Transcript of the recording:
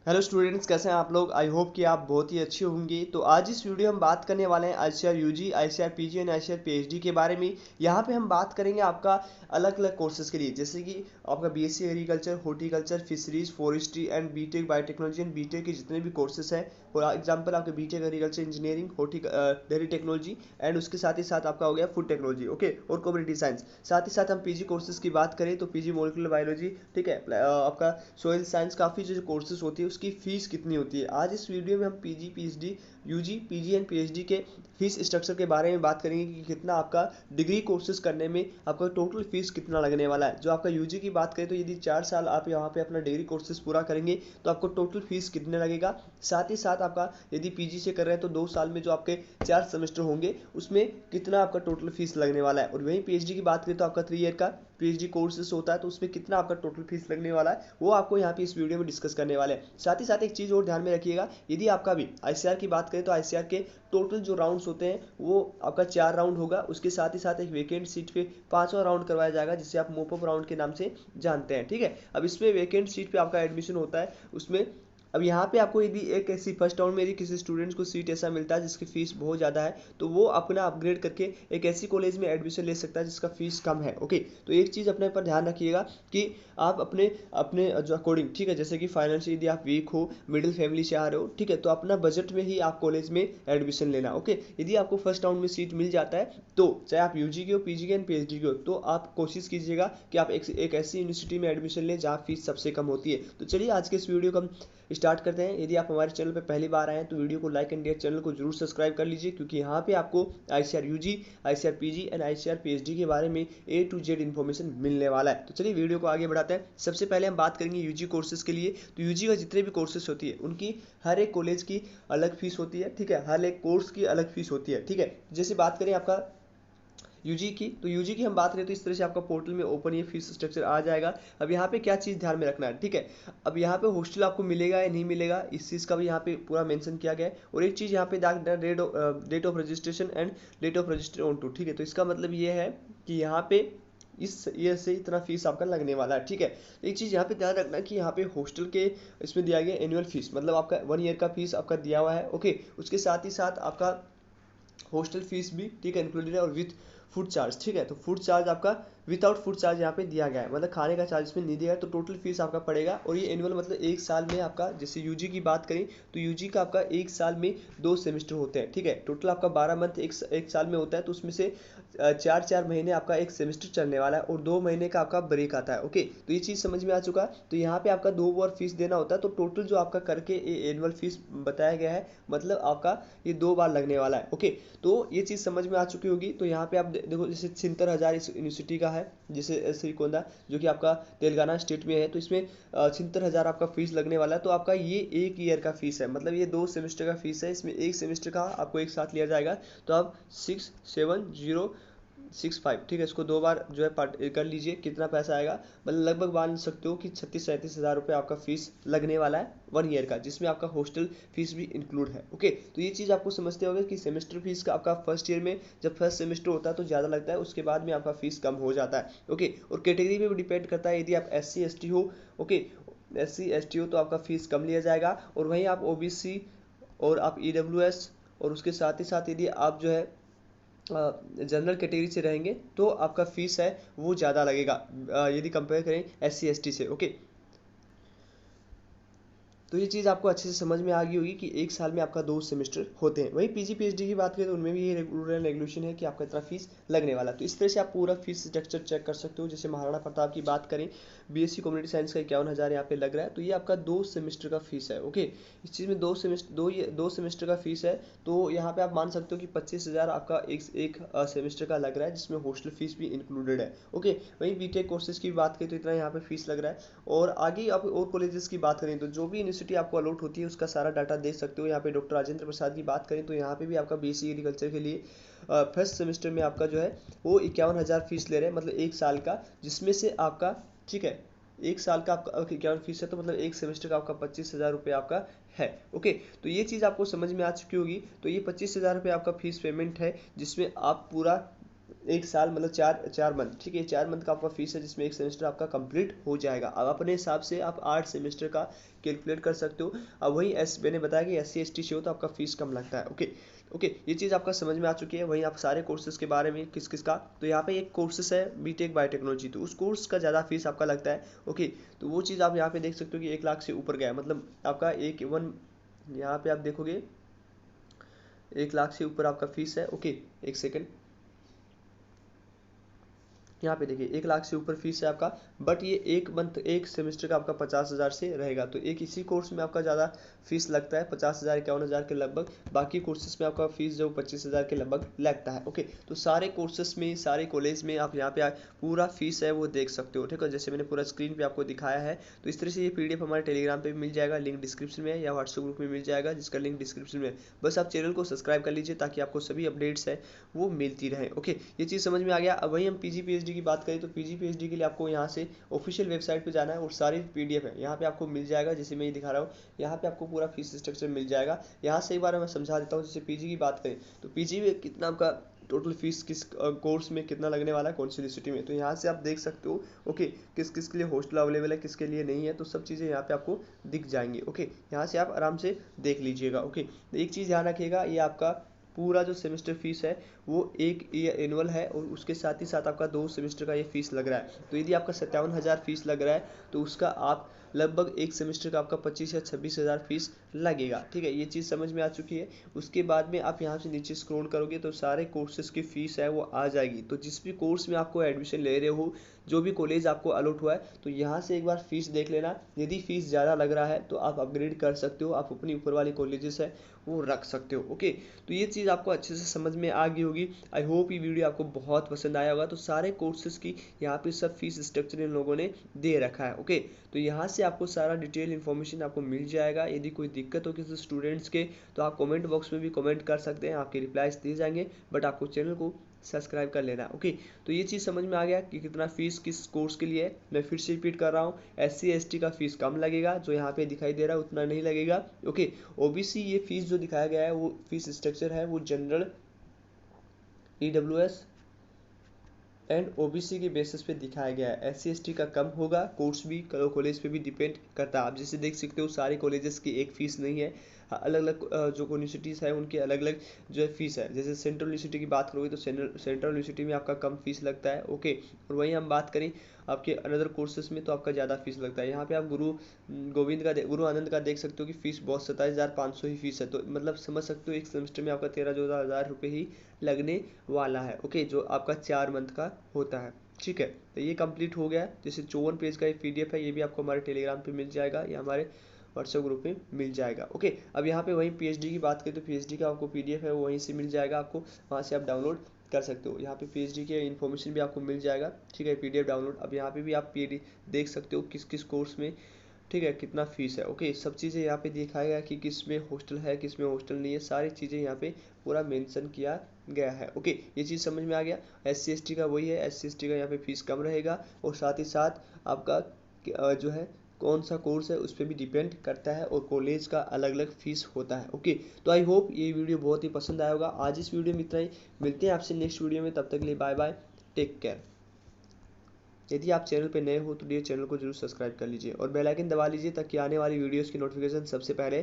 Hello students, कैसे हैं आप लोग। आई होप कि आप बहुत ही अच्छे होंगे। तो आज इस वीडियो हम बात करने वाले हैं ICR UG, ICR PG and ICR PhD के बारे में। यहाँ पे हम बात करेंगे आपका अलग अलग कोर्सेज के लिए, जैसे कि आपका BSc agriculture, horticulture, fisheries, forestry and BTech biotechnology and BTech के जितने भी कोर्सेज हैं। फॉर एग्जाम्पल आपके BTech agriculture engineering, dairy technology and उसके साथ ही साथ आपका हो गया फूड टेक्नोलॉजी, ओके, और कम्युनिटी साइंस। साथ ही साथ हम पीजी कोर्सेज की बात करें तो पीजी मोलिकुलर बायोलॉजी, ठीक है, आपका सोयल साइंस, काफ़ी जो कोर्सेज होती है उसकी फ़ीस कितनी होती है। आज इस वीडियो में हम PG, PhD, UG, PG and PhD के फीस स्ट्रक्चर के बारे में बात करेंगे कि कितना आपका डिग्री कोर्सेज करने में आपका टोटल फीस कितना लगने वाला है। जो आपका यूजी की बात करें तो यदि 4 साल आप यहाँ पे अपना डिग्री कोर्सेज पूरा करेंगे तो आपको टोटल फीस कितने लगेगा। साथ ही साथ आपका यदि पीजी से कर रहे हैं तो 2 साल में जो आपके 4 सेमेस्टर होंगे उसमें कितना आपका टोटल फीस लगने वाला है। और वहीं पीएचडी की बात करें तो आपका 3 ईयर का पीएचडी कोर्सेज होता है तो उसमें कितना आपका टोटल फीस लगने वाला है वो आपको यहाँ पे इस वीडियो में डिस्कस करने वाले हैं। साथ ही साथ एक चीज़ और ध्यान में रखिएगा, यदि आपका भी आईसीआर की बात करें तो आईसीआर के टोटल जो राउंड्स होते हैं वो आपका 4 राउंड होगा। उसके साथ ही साथ एक वेकेंट सीट पे 5वां राउंड करवाया जाएगा जिसे आप मोपअप राउंड के नाम से जानते हैं, ठीक है। अब इसमें वेकेंट सीट पे आपका एडमिशन होता है उसमें। अब यहाँ पे आपको यदि एक ऐसी फर्स्ट राउंड में यदि किसी स्टूडेंट्स को सीट ऐसा मिलता है जिसकी फीस बहुत ज़्यादा है तो वो अपना अपग्रेड करके एक ऐसी कॉलेज में एडमिशन ले सकता है जिसका फीस कम है, ओके। तो एक चीज़ अपने पर ध्यान रखिएगा कि आप अपने अपने जो अकॉर्डिंग, ठीक है, जैसे कि फाइनेंशियल यदि आप वीक हो, मिडिल फैमिली से आ रहे हो, ठीक है, तो अपना बजट में ही आप कॉलेज में एडमिशन लेना, ओके। यदि आपको फर्स्ट राउंड में सीट मिल जाता है तो चाहे आप यूजी के हो, पीजी के एंड पीएचडी के हो, तो आप कोशिश कीजिएगा कि आप एक ऐसी यूनिवर्सिटी में एडमिशन लें जहाँ फीस सबसे कम होती है। तो चलिए आज के इस वीडियो को हम स्टार्ट करते हैं। यदि आप हमारे चैनल पर पहली बार आए हैं तो वीडियो को लाइक एंड चैनल को जरूर सब्सक्राइब कर लीजिए, क्योंकि यहाँ पे आपको ICR UG, ICR PG and ICR PhD के बारे में ए टू जेड इन्फॉर्मेशन मिलने वाला है। तो चलिए वीडियो को आगे बढ़ाते हैं। सबसे पहले हम बात करेंगे यूजी कोर्सेज के लिए। तो यूजी का जितने भी कोर्सेज होती है उनकी हर एक कॉलेज की अलग फीस होती है, ठीक है, हर एक कोर्स की अलग फीस होती है, ठीक है। जैसे बात करें आपका यूजी की, तो यूजी की हम बात करें तो इस तरह से आपका पोर्टल में ओपन ये फीस स्ट्रक्चर आ जाएगा। अब यहाँ पे क्या चीज़ ध्यान में रखना है, ठीक है। अब यहाँ पे हॉस्टल आपको मिलेगा या नहीं मिलेगा इस चीज़ का भी यहाँ पे पूरा मेंशन किया गया है। और एक चीज़ यहाँ पे date of registration and date of register on to, ठीक है। तो इसका मतलब ये है कि यहाँ पे इस ईयर से इतना फीस आपका लगने वाला है, ठीक है। तो एक चीज़ यहाँ पे ध्यान रखना है कि यहाँ पे हॉस्टल के इसमें दिया गया एनुअल फीस, मतलब आपका 1 ईयर का फीस आपका दिया हुआ है, ओके। उसके साथ ही साथ आपका हॉस्टल फीस भी, ठीक है, इंक्लूडेड है, और विथ फूड चार्ज, ठीक है। तो फूड चार्ज आपका विदाउट फूड चार्ज यहाँ पे दिया गया है, मतलब खाने का चार्ज इसमें नहीं दिया है। तो टोटल फीस आपका पड़ेगा, और ये एनुअल मतलब एक साल में आपका, जैसे यूजी की बात करें तो यूजी का आपका एक साल में 2 सेमेस्टर होते हैं, ठीक है। टोटल आपका 12 मंथ एक साल में होता है, तो उसमें से 4 4 महीने आपका एक सेमेस्टर चलने वाला है और 2 महीने का आपका ब्रेक आता है, ओके। तो ये चीज़ समझ में आ चुका है। तो यहाँ पे आपका 2 बार फीस देना होता है, तो टोटल जो आपका करके एनुअल फीस बताया गया है, मतलब आपका ये 2 बार लगने वाला है, ओके। तो ये चीज़ समझ में आ चुकी होगी। तो यहाँ पे आप देखो, जैसे 76,000 इस यूनिवर्सिटी का है, जैसे श्रीकोंदा जो कि आपका तेलंगाना स्टेट में है, तो इसमें 76,000 आपका फीस लगने वाला है। तो आपका ये एक ईयर का फीस है, मतलब ये 2 सेमेस्टर का फीस है, इसमें एक सेमेस्टर का आपको एक साथ लिया जाएगा। तो आप 67065, ठीक है, इसको 2 बार जो है पार्ट कर लीजिए, कितना पैसा आएगा, मतलब लगभग मान सकते हो कि 36 37 हज़ार रुपये आपका फीस लगने वाला है 1 ईयर का, जिसमें आपका हॉस्टल फीस भी इंक्लूड है, ओके। तो ये चीज़ आपको समझते होंगे कि सेमेस्टर फीस का आपका फर्स्ट ईयर में जब फर्स्ट सेमेस्टर होता है तो ज़्यादा लगता है, उसके बाद में आपका फीस कम हो जाता है, ओके। और कैटेगरी पे भी डिपेंड करता है, यदि आप SC ST हो, ओके, SC ST हो तो आपका फीस कम लिया जाएगा, और वहीं आप OBC और आप EWS, और उसके साथ ही साथ यदि आप जो है जनरल कैटेगरी से रहेंगे तो आपका फीस है वो ज़्यादा लगेगा, यदि कंपेयर करें SC ST से, ओके। तो ये चीज़ आपको अच्छे से समझ में आ गई होगी कि एक साल में आपका 2 सेमेस्टर होते हैं। वहीं पीजी पीएचडी की बात करें तो उनमें भी ये रूल एंड रेगुलेशन है कि आपका इतना फीस लगने वाला है। तो इस तरह से आप पूरा फीस स्ट्रक्चर चेक कर सकते हो। जैसे महाराणा प्रताप की बात करें, बीएससी कम्युनिटी साइंस का 51,000 यहाँ पे लग रहा है, तो ये आपका 2 सेमेस्टर का फीस है, ओके। इस चीज़ में 2 सेमेस्टर का फीस है, तो यहाँ पे आप मान सकते हो कि 25,000 आपका एक सेमेस्टर का लग रहा है, जिसमें हॉस्टल फीस भी इंक्लूडेड है, ओके। वहीं बीटेक कोर्सेज की बात करें तो इतना यहाँ पे फीस लग रहा है। और आगे आप और कॉलेजेस की बात करें तो जो भी यूनिवर्सिटी आपको अलॉट होती है उसका सारा डाटा देख सकते हो। यहाँ पे डॉक्टर राजेंद्र प्रसाद की बात करें तो यहाँ पे भी आपका बीएससी एग्रीकल्चर के लिए फर्स्ट सेमेस्टर में आपका जो है वो 51,000 फीस ले रहे हैं, मतलब एक साल का, जिसमें से आपका, ठीक है, एक साल का आपका 51 फीस है, तो मतलब एक सेमेस्टर का आपका 25,000 रुपये आपका है, ओके। तो ये चीज़ आपको समझ में आ चुकी होगी। तो ये 25,000 रुपये आपका फीस पेमेंट है, जिसमें आप पूरा एक साल मतलब चार चार मंथ, ठीक है, 4 मंथ का आपका फीस है जिसमें एक सेमेस्टर आपका कंप्लीट हो जाएगा। अब अपने हिसाब से आप 8 सेमेस्टर का कैलकुलेट कर सकते हो। अब वही मैंने बताया कि SC ST से हो तो आपका फीस कम लगता है। ओके ओके, ये चीज़ आपका समझ में आ चुकी है। वहीं आप सारे कोर्सेज के बारे में किस किस का, तो यहाँ पे एक कोर्सेस है बीटेक बायोटेक्नोलॉजी, तो उस कोर्स का ज़्यादा फीस आपका लगता है। ओके, तो वो चीज़ आप यहाँ पे देख सकते हो कि 1 लाख से ऊपर गया है, मतलब आपका एक वन, यहाँ पे आप देखोगे 1 लाख से ऊपर आपका फीस है। ओके, एक सेकेंड, यहाँ पे देखिए 1 लाख से ऊपर फीस है आपका, बट ये एक मंथ एक सेमेस्टर का आपका 50,000 से रहेगा। तो एक इसी कोर्स में आपका ज़्यादा फीस लगता है, 50,000 51,000 के लगभग। बाकी कोर्सेज में आपका फीस जो 25,000 के लगभग लगता है। ओके, तो सारे कोर्सेज में, सारे कॉलेज में आप यहाँ पे पूरा फीस है वो देख सकते हो, ठीक है, जैसे मैंने पूरा स्क्रीन पे आपको दिखाया है। तो इस तरह से ये PDF हमारे टेलीग्राम पे भी मिल जाएगा, लिंक डिस्क्रिप्शन में है, या व्हाट्सएप ग्रुप में मिल जाएगा जिसका लिंक डिस्क्रिप्शन में है। बस आप चैनल को सब्सक्राइब कर लीजिए ताकि आपको सभी अपडेट्स है वो मिलती रहे। ओके, ये चीज़ समझ में आ गया। अब वहीं हम PG PhD की बात करें तो PG PhD के लिए आपको यहाँ से ऑफिशियल वेबसाइट पे जाना है और सारी PDF है यहाँ पे आपको मिल जाएगा, जैसे मैं ये दिखा रहा हूँ। यहाँ पे आपको पूरा फीस स्ट्रक्चर मिल जाएगा। यहाँ से एक बार मैं समझा देता हूँ। जैसे PG की बात करें तो PG में कितना आपका टोटल फीस किस कोर्स में कितना लगने वाला है, कौन सी यूनिवर्सिटी में, तो यहाँ से आप देख सकते हो। ओके, किस किस के लिए हॉस्टल अवेलेबल है, किसके लिए नहीं है, तो सब चीज़ें यहाँ पे आपको दिख जाएंगी। ओके, यहाँ से आप आराम से देख लीजिएगा। ओके, तो एक चीज़ ध्यान रखिएगा, ये आपका पूरा जो सेमेस्टर फीस है वो एक ईयर एनुअल है, और उसके साथ ही साथ आपका 2 सेमेस्टर का ये फीस लग रहा है। तो यदि आपका 57,000 फीस लग रहा है तो उसका आप लगभग एक सेमेस्टर का आपका 25 या 26,000 फीस लगेगा, ठीक है, ये चीज़ समझ में आ चुकी है। उसके बाद में आप यहाँ से नीचे स्क्रॉल करोगे तो सारे कोर्सेज की फ़ीस है वो आ जाएगी। तो जिस भी कोर्स में आपको एडमिशन ले रहे हो, जो भी कॉलेज आपको अलॉट हुआ है, तो यहाँ से एक बार फीस देख लेना। यदि फीस ज़्यादा लग रहा है तो आप अपग्रेड कर सकते हो, आप अपनी ऊपर वाली कॉलेजेस है वो रख सकते हो। ओके, तो ये चीज़ आपको अच्छे से समझ में आ गई होगी। आई होप ये वीडियो आपको बहुत पसंद आया होगा। तो सारे कोर्सेज की यहाँ पे सब फीस स्ट्रक्चर इन लोगों ने दे रखा है। ओके, तो यहाँ से आपको सारा डिटेल इन्फॉर्मेशन आपको मिल जाएगा। यदि कोई दिक्कत हो किसी स्टूडेंट्स के तो आप कमेंट बॉक्स में भी कमेंट कर सकते हैं, आपके रिप्लाइज दिए जाएंगे, बट आपको चैनल को सब्सक्राइब कर लेना। ओके, तो ये चीज़ समझ में आ गया कि कितना फीस किस कोर्स के लिए है। मैं फिर से रिपीट कर रहा हूँ, SC ST का फीस कम लगेगा, जो यहाँ पे दिखाई दे रहा है उतना नहीं लगेगा। ओके, OBC ये फीस जो दिखाया गया है वो फीस स्ट्रक्चर है वो जनरल, EWS एंड OBC के बेसिस पे दिखाया गया है। SC ST का कम होगा, कोर्स भी कॉलेज पे भी डिपेंड करता है। आप जैसे देख सकते हो सारे कॉलेजेस की एक फीस नहीं है, अलग अलग जो यूनिवर्सिटीज़ है उनकी अलग अलग जो है फीस है। जैसे सेंट्रल यूनिवर्सिटी की बात करोगे तो सेंट्रल यूनिवर्सिटी में आपका कम फीस लगता है। ओके, और वहीं हम बात करें आपके अनदर कोर्सेज में तो आपका ज़्यादा फीस लगता है। यहाँ पे आप गुरु आनंद का देख सकते हो कि फीस बहुत 27,500 ही फीस है। तो मतलब समझ सकते हो एक सेमेस्टर में आपका 13-14 हज़ार रुपये ही लगने वाला है। ओके, जो आपका 4 मंथ का होता है, ठीक है। तो ये कंप्लीट हो गया। जैसे 54 पेज का एक PDF है, ये भी आपको हमारे टेलीग्राम पे मिल जाएगा या हमारे व्हाट्सएप ग्रुप में मिल जाएगा। ओके, अब यहाँ पे वहीं PhD की बात करें तो PhD का आपको PDF है वो वहीं से मिल जाएगा आपको, वहाँ से आप डाउनलोड कर सकते हो। यहाँ पे PhD के इन्फॉर्मेशन भी आपको मिल जाएगा, ठीक है, PDF डाउनलोड। अब यहाँ पे भी आप PDF देख सकते हो किस किस कोर्स में, ठीक है, कितना फीस है। ओके, सब चीज़ें यहाँ पे दिखाया गया कि किस में हॉस्टल है किस में हॉस्टल नहीं है, सारी चीज़ें यहाँ पे पूरा मेंशन किया गया है। ओके, ये चीज़ समझ में आ गया। SC ST का वही है, SC ST का यहाँ पे फीस कम रहेगा, और साथ ही साथ आपका जो है कौन सा कोर्स है उस पर भी डिपेंड करता है, और कॉलेज का अलग अलग फीस होता है। ओके, तो आई होप ये वीडियो बहुत ही पसंद आया होगा। आज इस वीडियो में इतना ही, मिलते हैं आपसे नेक्स्ट वीडियो में, तब तक के लिए बाय बाय, टेक केयर। यदि आप चैनल पर नए हो तो ये चैनल को जरूर सब्सक्राइब कर लीजिए और बेल आइकन दबा लीजिए ताकि आने वाली वीडियोस की नोटिफिकेशन सबसे पहले